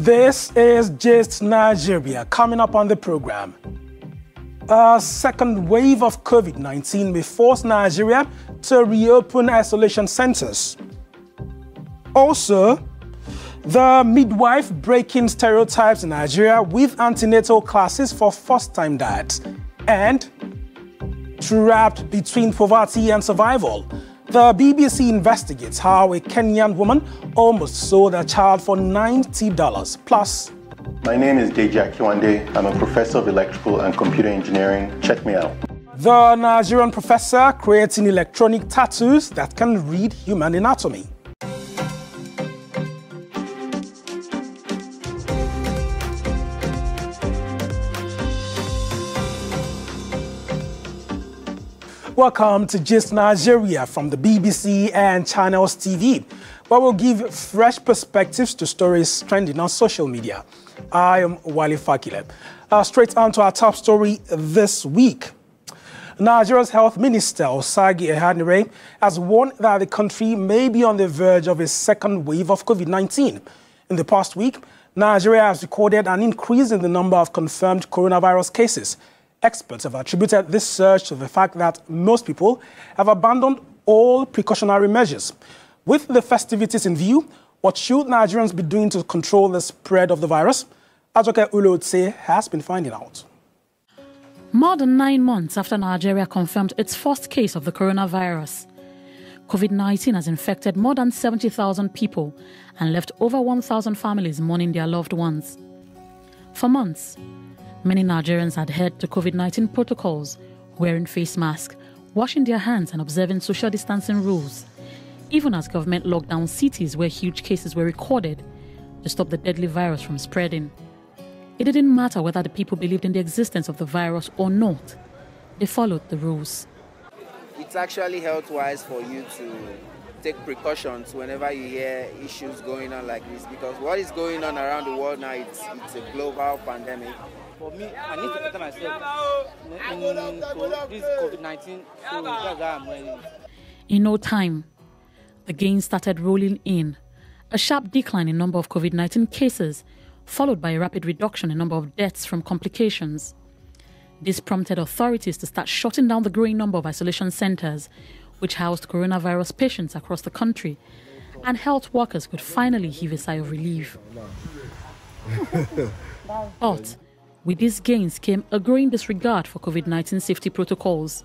This is Gist Nigeria. Coming up on the program, a second wave of COVID-19 may force Nigeria to reopen isolation centers. Also, the midwife breaking stereotypes in Nigeria with antenatal classes for first-time dads. And trapped between poverty and survival, the BBC investigates how a Kenyan woman almost sold a child for $90. Plus, my name is Osagie Ehanire. I'm a professor of electrical and computer engineering. Check me out. The Nigerian professor creating electronic tattoos that can read human anatomy. Welcome to Gist Nigeria from the BBC and Channels TV, where we'll give fresh perspectives to stories trending on social media. I am Wale Fakile. Straight on to our top story this week. Nigeria's Health Minister, Osagie Ehanire, has warned that the country may be on the verge of a second wave of COVID-19. In the past week, Nigeria has recorded an increase in the number of confirmed coronavirus cases. Experts have attributed this surge to the fact that most people have abandoned all precautionary measures. With the festivities in view, what should Nigerians be doing to control the spread of the virus? Ajoke Ulotse has been finding out. More than 9 months after Nigeria confirmed its first case of the coronavirus, COVID-19 has infected more than 70,000 people and left over 1,000 families mourning their loved ones. For months, many Nigerians adhered to COVID-19 protocols, wearing face masks, washing their hands and observing social distancing rules, even as government locked down cities where huge cases were recorded to stop the deadly virus from spreading. It didn't matter whether the people believed in the existence of the virus or not. They followed the rules. It's actually health-wise for you to take precautions whenever you hear issues going on like this, because what is going on around the world now, it's a global pandemic. For me, I need to protect myself in this COVID-19, so that's why I'm wearing it. In no time, the gains started rolling in. A sharp decline in number of COVID-19 cases, followed by a rapid reduction in number of deaths from complications. This prompted authorities to start shutting down the growing number of isolation centers, which housed coronavirus patients across the country, and health workers could finally heave a sigh of relief. But with these gains came a growing disregard for COVID-19 safety protocols.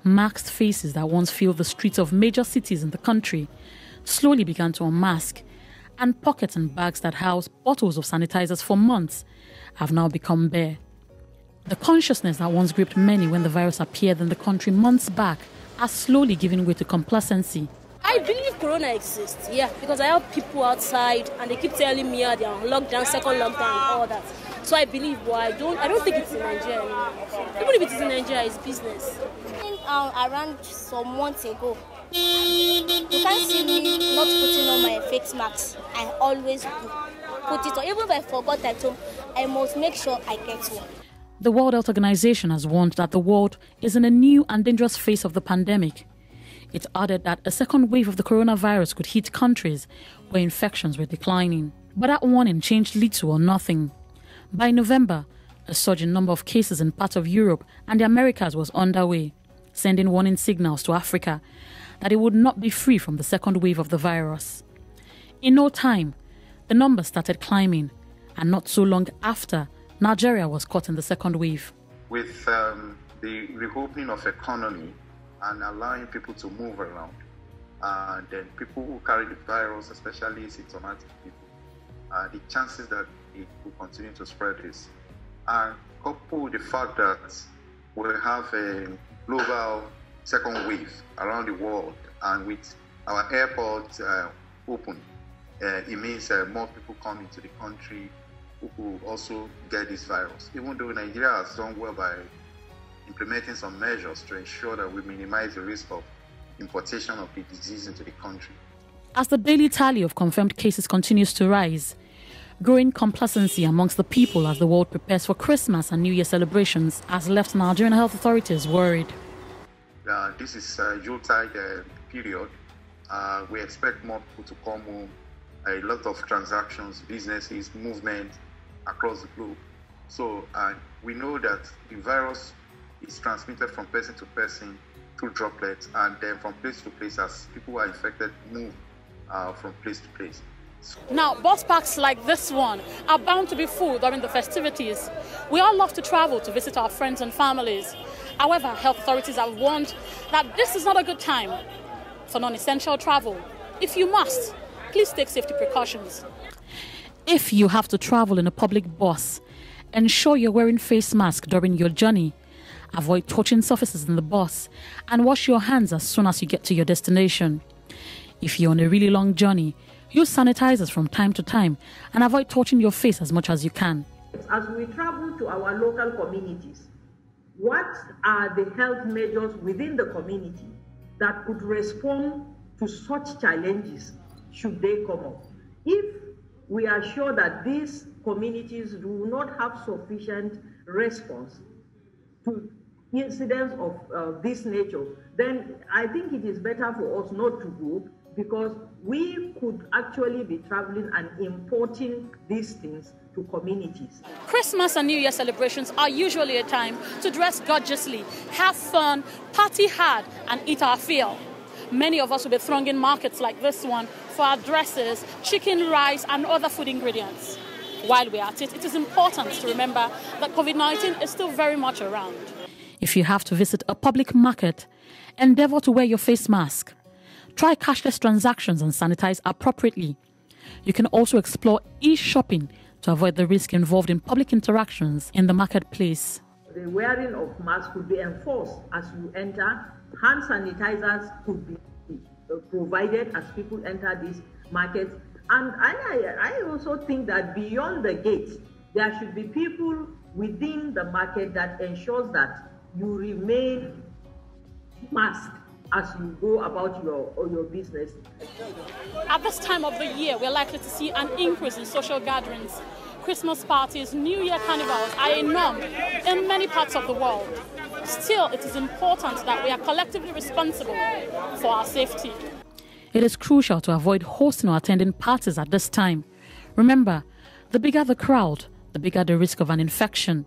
Masked faces that once filled the streets of major cities in the country slowly began to unmask, and pockets and bags that housed bottles of sanitizers for months have now become bare. The consciousness that once gripped many when the virus appeared in the country months back are slowly giving way to complacency. I believe Corona exists, because I have people outside and they keep telling me they are on lockdown, second lockdown, and all that. So I believe, but I don't think it's in Nigeria anymore. Even if it is in Nigeria, it's business. Around some months ago, you can't see me not putting on my face mask. I always put it on. Even if I forgot at home, I must make sure I get one. The World Health Organization has warned that the world is in a new and dangerous phase of the pandemic. It added that a second wave of the coronavirus could hit countries where infections were declining. But that warning changed little or nothing. By November, a surge in number of cases in parts of Europe and the Americas was underway, sending warning signals to Africa that it would not be free from the second wave of the virus. In no time, the numbers started climbing, and not so long after, Nigeria was caught in the second wave. With the reopening of economy and allowing people to move around, and then people who carry the virus, especially symptomatic people, the chances that it will continue to spread is. And coupled with the fact that we have a global second wave around the world, and with our airports open, it means more people come into the country who will also get this virus. Even though Nigeria has done well by implementing some measures to ensure that we minimize the risk of importation of the disease into the country. As the daily tally of confirmed cases continues to rise, growing complacency amongst the people as the world prepares for Christmas and New Year celebrations has left Nigerian health authorities worried. This is a Yuletide period. We expect more people to come home a lot of transactions, businesses, movement across the globe. So we know that the virus is transmitted from person to person through droplets, and then from place to place as people who are infected move from place to place. Now, bus parks like this one are bound to be full during the festivities. We all love to travel to visit our friends and families. However, health authorities have warned that this is not a good time for non-essential travel. If you must, please take safety precautions. If you have to travel in a public bus, ensure you're wearing face mask during your journey. Avoid touching surfaces in the bus and wash your hands as soon as you get to your destination. If you're on a really long journey, use sanitizers from time to time and avoid touching your face as much as you can. As we travel to our local communities, what are the health measures within the community that could respond to such challenges should they come up? If we are sure that these communities do not have sufficient response to incidents of this nature, then I think it is better for us not to go, because we could actually be traveling and importing these things to communities. Christmas and New Year celebrations are usually a time to dress gorgeously, have fun, party hard, and eat our fill. Many of us will be thronging markets like this one for our dresses, chicken, rice, and other food ingredients. While we're at it, it is important to remember that COVID-19 is still very much around. If you have to visit a public market, endeavor to wear your face mask. Try cashless transactions and sanitize appropriately. You can also explore e-shopping to avoid the risk involved in public interactions in the marketplace. The wearing of masks could be enforced as you enter. Hand sanitizers could be provided as people enter these markets. And I also think that beyond the gates, there should be people within the market that ensures that you remain masked as you go about your business. At this time of the year, we're likely to see an increase in social gatherings. Christmas parties, New Year carnivals are a norm in many parts of the world. Still, it is important that we are collectively responsible for our safety. It is crucial to avoid hosting or attending parties at this time. Remember, the bigger the crowd, the bigger the risk of an infection.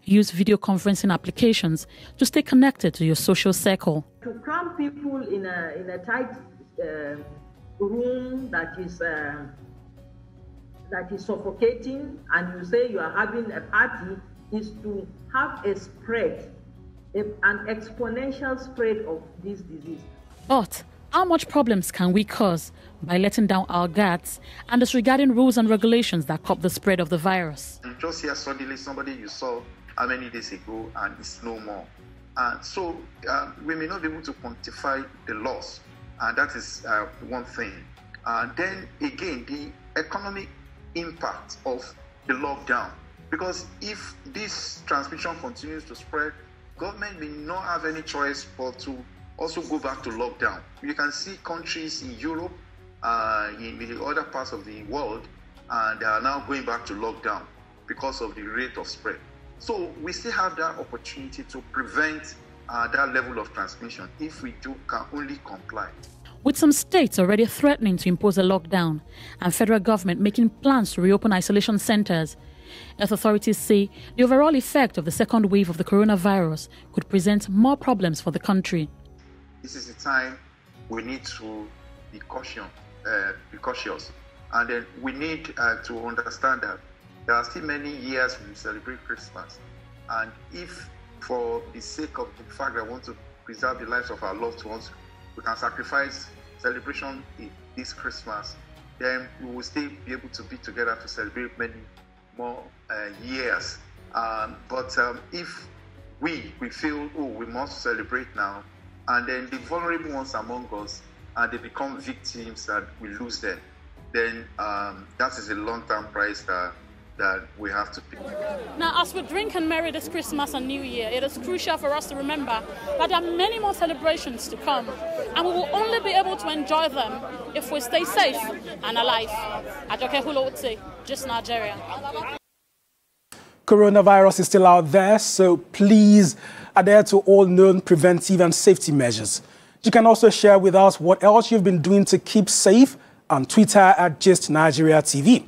Use video conferencing applications to stay connected to your social circle. To cram people in a tight room that is suffocating, and you say you are having a party, is to have a spread, an exponential spread of this disease. But how much problems can we cause by letting down our guards and disregarding rules and regulations that curb the spread of the virus? You just hear suddenly somebody you saw how many days ago and it's no more. So we may not be able to quantify the loss, and that is one thing. Then again, the economic impact of the lockdown, because if this transmission continues to spread, government may not have any choice but to also go back to lockdown. You can see countries in Europe, in the other parts of the world, and they are now going back to lockdown because of the rate of spread. So we still have that opportunity to prevent that level of transmission if we can only comply. With some states already threatening to impose a lockdown and federal government making plans to reopen isolation centers, health authorities say the overall effect of the second wave of the coronavirus could present more problems for the country. This is the time we need to be cautious, and then we need to understand that there are still many years we celebrate Christmas, and if for the sake of the fact that we want to preserve the lives of our loved ones, we can sacrifice celebration this Christmas, then we will still be able to be together to celebrate many more years. But if we feel, oh, we must celebrate now, and then the vulnerable ones among us, and they become victims and we lose them, then that is a long-term price that we have to pay. Now, as we drink and merry this Christmas and New Year, it is crucial for us to remember that there are many more celebrations to come, and we will only be able to enjoy them if we stay safe and alive. Ajoke Hulo would say, just Nigeria. Coronavirus is still out there, so please adhere to all known preventive and safety measures. You can also share with us what else you've been doing to keep safe on Twitter at Gist Nigeria TV.